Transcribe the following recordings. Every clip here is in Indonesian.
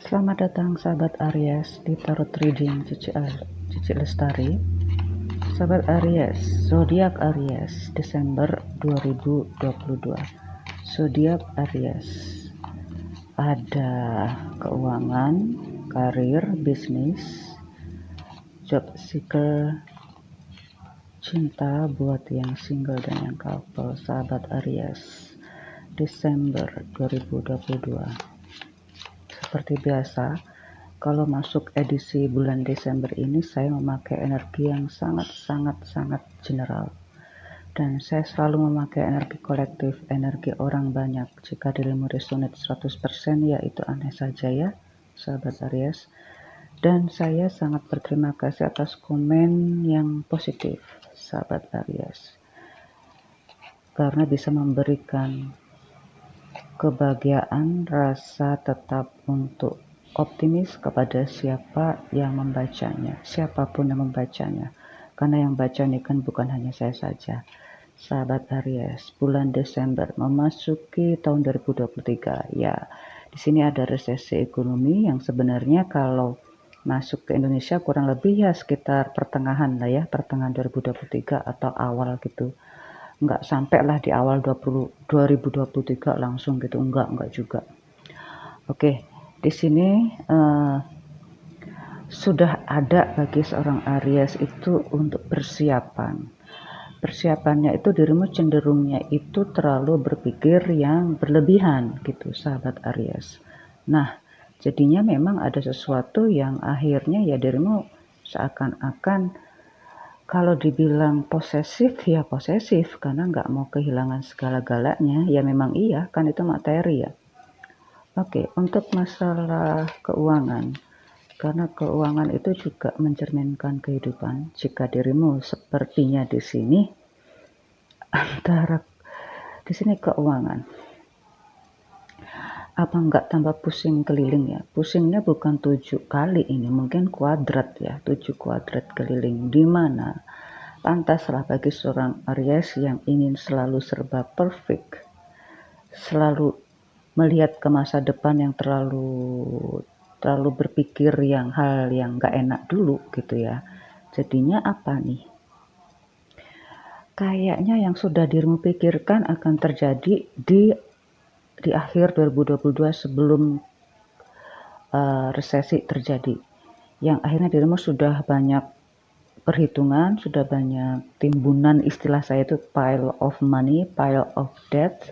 Selamat datang sahabat Aries di Tarot Reading Cici Lestari. Sahabat Aries, zodiak Aries, Desember 2022. Zodiak Aries. Ada keuangan, karir, bisnis, job seeker, cinta buat yang single dan yang couple. Sahabat Aries, Desember 2022. Seperti biasa, kalau masuk edisi bulan Desember ini saya memakai energi yang sangat general. Dan saya selalu memakai energi kolektif, energi orang banyak. Jika dirimu resonate 100% ya itu aneh saja ya, sahabat Aries. Dan saya sangat berterima kasih atas komen yang positif, sahabat Aries. Karena bisa memberikan kebahagiaan, rasa tetap untuk optimis kepada siapa yang membacanya, siapapun yang membacanya. Karena yang baca ini kan bukan hanya saya saja. Sahabat Aries, bulan Desember memasuki tahun 2023. Ya, di sini ada resesi ekonomi yang sebenarnya kalau masuk ke Indonesia kurang lebih ya sekitar pertengahan lah ya, pertengahan 2023 atau awal gitu. Enggak sampai lah di awal 2023 langsung gitu, enggak juga. Oke, di sini sudah ada bagi seorang Aries itu untuk persiapannya itu dirimu cenderungnya itu terlalu berpikir yang berlebihan gitu, sahabat Aries. Nah, jadinya memang ada sesuatu yang akhirnya ya dirimu seakan-akan kalau dibilang posesif ya posesif karena nggak mau kehilangan segala-galanya ya memang iya kan itu materi ya. Oke, untuk masalah keuangan, karena keuangan itu juga mencerminkan kehidupan. Jika dirimu sepertinya di sini antara di sini keuangan, apa enggak tambah pusing keliling ya? Pusingnya bukan 7 kali ini, mungkin kuadrat ya, 7 kuadrat keliling, di mana pantaslah bagi seorang Aries yang ingin selalu serba perfect, selalu melihat ke masa depan yang terlalu berpikir yang hal yang gak enak dulu gitu ya. Jadinya apa nih? Kayaknya yang sudah dirimu pikirkan akan terjadi di akhir 2022 sebelum resesi terjadi. Yang akhirnya dirimu sudah banyak perhitungan, sudah banyak timbunan, istilah saya itu pile of money, pile of debt,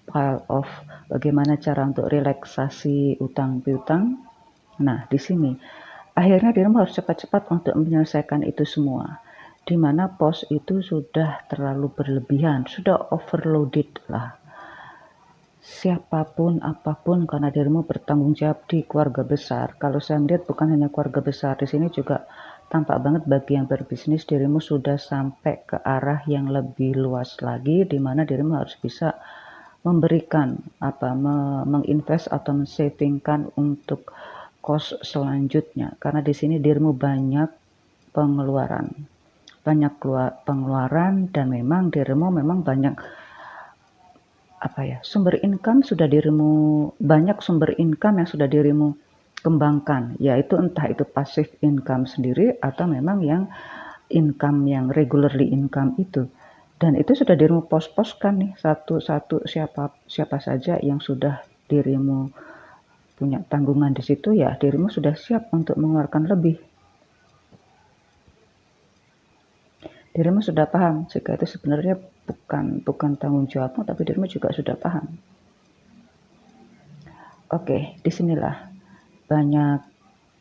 pile of bagaimana cara untuk relaksasi utang piutang. Nah, di sini akhirnya dirimu harus cepat-cepat untuk menyelesaikan itu semua. Di mana pos itu sudah terlalu berlebihan, sudah overloaded lah. Siapapun, apapun, karena dirimu bertanggung jawab di keluarga besar. Kalau saya melihat bukan hanya keluarga besar, di sini juga tampak banget bagi yang berbisnis, dirimu sudah sampai ke arah yang lebih luas lagi, di mana dirimu harus bisa memberikan menginvest atau mensavingkan untuk kos selanjutnya. Karena di sini dirimu banyak pengeluaran, dan memang dirimu memang banyak sumber income banyak sumber income yang sudah dirimu kembangkan, yaitu entah itu passive income sendiri atau memang yang income yang regularly income itu, dan itu sudah dirimu pos-poskan nih satu-satu siapa saja yang sudah dirimu punya tanggungan di situ ya dirimu sudah siap untuk mengeluarkan lebih. Dirimu sudah paham jika itu sebenarnya bukan tanggung jawabmu, tapi dirimu juga sudah paham. Oke, disinilah banyak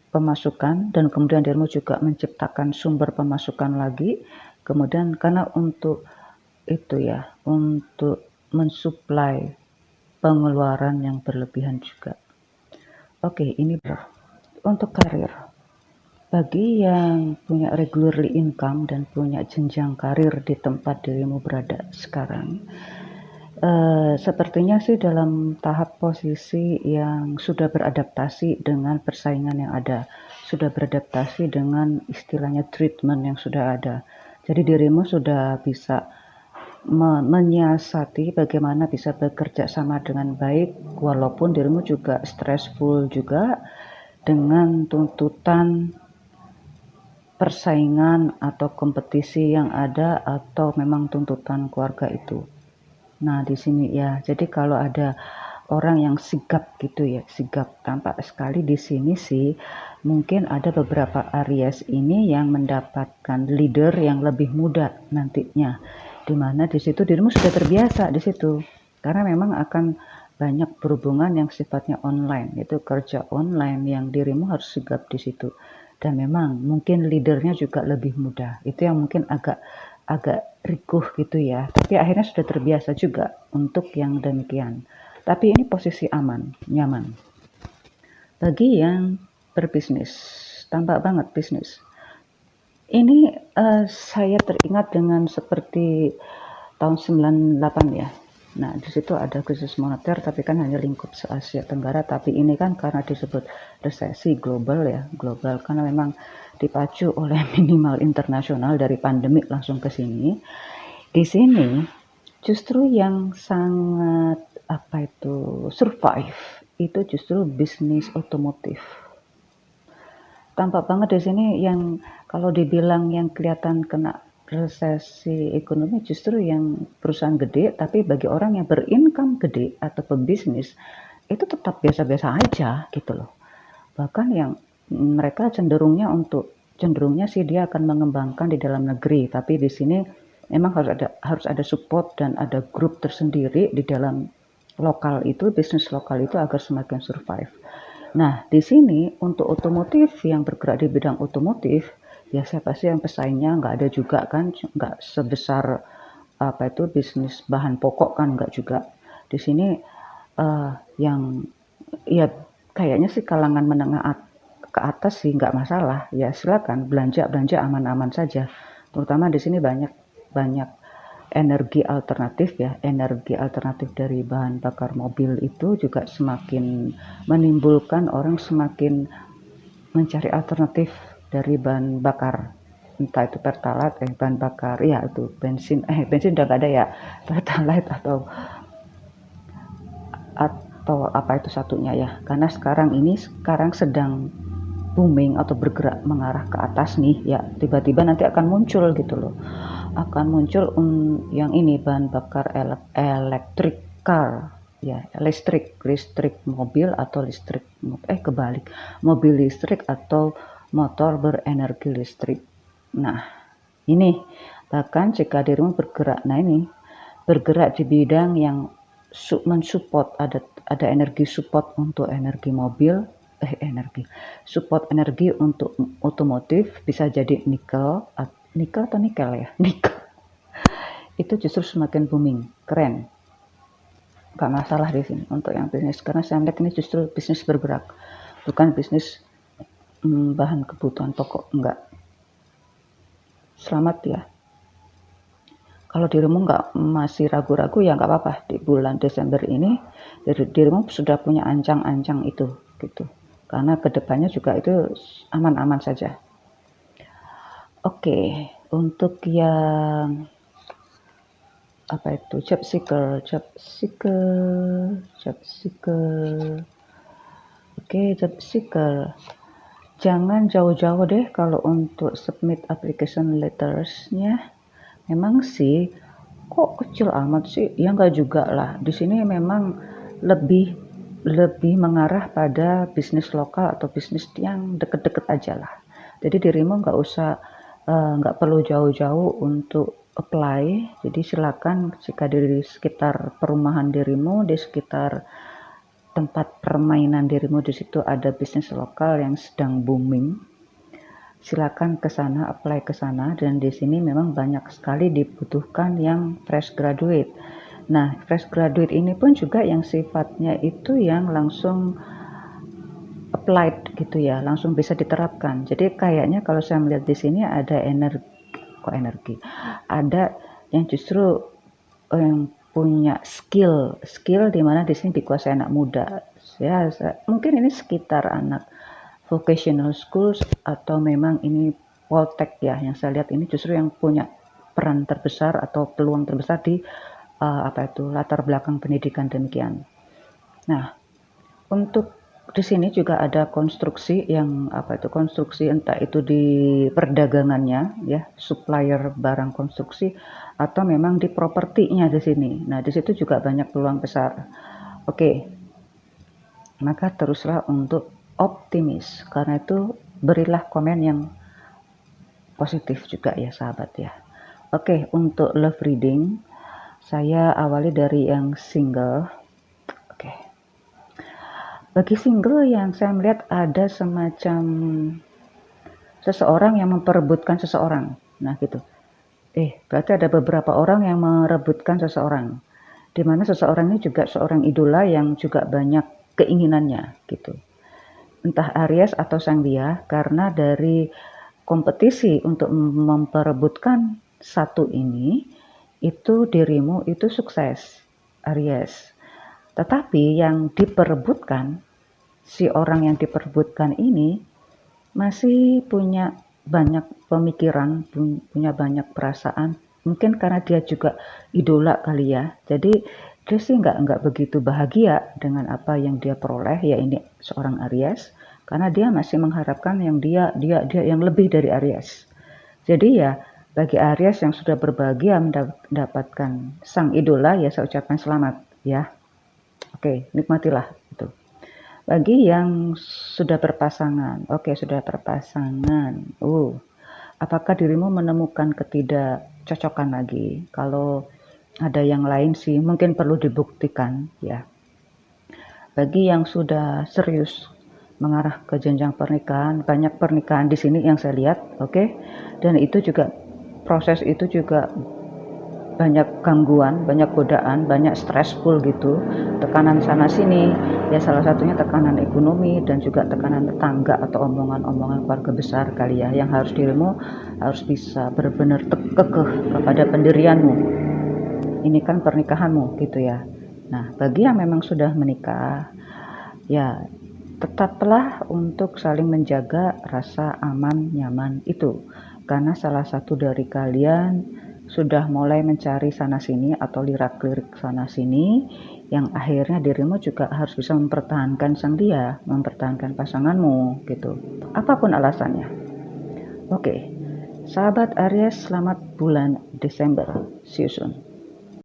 pemasukan dan kemudian dirimu juga menciptakan sumber pemasukan lagi. Kemudian karena untuk itu ya, untuk mensuplai pengeluaran yang berlebihan juga. Oke, ini untuk karir. Bagi yang punya regularly income dan punya jenjang karir di tempat dirimu berada sekarang, sepertinya sih dalam tahap posisi yang sudah beradaptasi dengan persaingan yang ada, sudah beradaptasi dengan istilahnya treatment yang sudah ada. Jadi dirimu sudah bisa menyiasati bagaimana bisa bekerja sama dengan baik, walaupun dirimu juga stressful juga, dengan tuntutan persaingan atau kompetisi yang ada atau memang tuntutan keluarga itu. Nah, di sini ya, jadi kalau ada orang yang sigap gitu ya, sigap, tampak sekali di sini sih mungkin ada beberapa Aries ini yang mendapatkan leader yang lebih muda nantinya, dimana di situ dirimu sudah terbiasa di situ, karena memang akan banyak berhubungan yang sifatnya online, itu kerja online yang dirimu harus sigap di situ. Dan memang mungkin leadernya juga lebih muda, itu yang mungkin agak rikuh gitu ya, tapi akhirnya sudah terbiasa juga untuk yang demikian. Tapi ini posisi aman, nyaman. Bagi yang berbisnis, tampak banget bisnis. Ini saya teringat dengan seperti tahun 98 ya. Nah, di situ ada krisis moneter, tapi kan hanya lingkup Asia Tenggara. Tapi ini kan karena disebut resesi global ya, global karena memang dipacu oleh minimal internasional dari pandemi langsung ke sini. Di sini justru yang sangat survive itu justru bisnis otomotif. Tampak banget di sini yang kalau dibilang yang kelihatan kena resesi ekonomi justru yang perusahaan gede, tapi bagi orang yang berincome gede atau pebisnis itu tetap biasa-biasa aja gitu loh. Bahkan yang mereka cenderungnya sih dia akan mengembangkan di dalam negeri, tapi di sini memang harus ada support dan ada grup tersendiri di dalam lokal itu, bisnis lokal itu agar semakin survive. Nah, di sini untuk otomotif yang bergerak di bidang otomotif, ya saya pasti yang pesaingnya nggak ada juga kan, nggak sebesar bisnis bahan pokok kan nggak juga. Di sini yang ya kayaknya sih kalangan menengah ke atas sih nggak masalah, ya silakan belanja aman-aman saja. Terutama di sini banyak banyak energi alternatif ya, energi alternatif dari bahan bakar mobil itu juga semakin menimbulkan orang semakin mencari alternatif dari bahan bakar, entah itu pertalite, bahan bakar ya itu bensin udah gak ada ya, pertalite atau apa itu satunya ya, karena sekarang sedang booming atau bergerak mengarah ke atas nih ya, tiba-tiba nanti akan muncul gitu loh, akan muncul yang ini bahan bakar electric car ya, listrik mobil atau kebalik, mobil listrik atau motor berenergi listrik. Nah, ini bahkan jika dirimu bergerak di bidang yang mensupport, ada energi support untuk energi mobil, support energi untuk otomotif, bisa jadi nikel atau nikel ya, nikel itu justru semakin booming, keren, nggak masalah di sini untuk yang bisnis, karena saya melihat ini justru bisnis bergerak, bukan bisnis bahan kebutuhan pokok, enggak. Selamat ya. Kalau dirimu masih ragu-ragu ya nggak apa-apa, di bulan Desember ini dirimu sudah punya ancang-ancang itu gitu, karena kedepannya juga itu aman-aman saja. Oke, untuk yang job seeker. Oke, job seeker. Jangan jauh-jauh deh kalau untuk submit application letters-nya. Memang sih, kok kecil amat sih? Ya nggak juga lah. Di sini memang lebih mengarah pada bisnis lokal atau bisnis yang deket-deket aja lah. Jadi dirimu nggak perlu jauh-jauh untuk apply. Jadi silakan jika di sekitar perumahan dirimu, di sekitar tempat permainan dirimu di situ ada bisnis lokal yang sedang booming, silakan ke sana, apply ke sana. Dan di sini memang banyak sekali dibutuhkan yang fresh graduate. Nah, fresh graduate ini pun juga yang sifatnya itu yang langsung applied gitu ya, langsung bisa diterapkan. Jadi kayaknya kalau saya melihat di sini ada energi, ada yang justru yang punya skill di mana di sini dikuasai anak muda. Ya, mungkin ini sekitar anak vocational schools atau memang ini Poltek ya, yang saya lihat ini justru yang punya peran terbesar atau peluang terbesar di latar belakang pendidikan demikian. Nah, untuk Di sini juga ada konstruksi yang apa itu konstruksi entah itu di perdagangannya ya, supplier barang konstruksi atau memang di propertinya di sini. Nah, di situ juga banyak peluang besar. Oke, maka teruslah untuk optimis. Karena itu berilah komen yang positif juga ya sahabat ya. Oke, untuk love reading saya awali dari yang single. Oke. Bagi single yang saya melihat ada semacam seseorang yang memperebutkan seseorang. Nah, gitu. Berarti ada beberapa orang yang merebutkan seseorang. Di mana seseorang ini juga seorang idola yang juga banyak keinginannya, gitu. Entah Aries atau Sang Dia, karena dari kompetisi untuk memperebutkan satu ini, itu dirimu itu sukses, Aries. Tetapi yang diperebutkan, si orang yang diperebutkan ini masih punya banyak pemikiran, punya banyak perasaan. Mungkin karena dia juga idola kali ya. Jadi dia sih nggak begitu bahagia dengan apa yang dia peroleh, ya ini seorang Aries, karena dia masih mengharapkan yang dia yang lebih dari Aries. Jadi ya bagi Aries yang sudah berbahagia mendapatkan sang idola, ya saya ucapkan selamat ya. Oke, nikmatilah itu. Bagi yang sudah berpasangan, oke sudah berpasangan. Apakah dirimu menemukan ketidakcocokan lagi? Kalau ada yang lain sih mungkin perlu dibuktikan ya. Bagi yang sudah serius mengarah ke jenjang pernikahan, banyak pernikahan di sini yang saya lihat, oke. Dan itu juga proses itu juga banyak gangguan, banyak godaan, banyak stressful gitu, tekanan sana sini, ya salah satunya tekanan ekonomi dan juga tekanan tetangga atau omongan-omongan keluarga besar kali ya, yang harus dirimu harus bisa benar-benar kekeh kepada pendirianmu. Ini kan pernikahanmu gitu ya. Nah, bagi yang memang sudah menikah, ya tetaplah untuk saling menjaga rasa aman nyaman itu, karena salah satu dari kalian sudah mulai mencari sana sini atau lirak-lirik sana sini, yang akhirnya dirimu juga harus bisa mempertahankan sang dia, mempertahankan pasanganmu gitu, apapun alasannya. Oke, sahabat Aries, selamat bulan Desember, see you soon.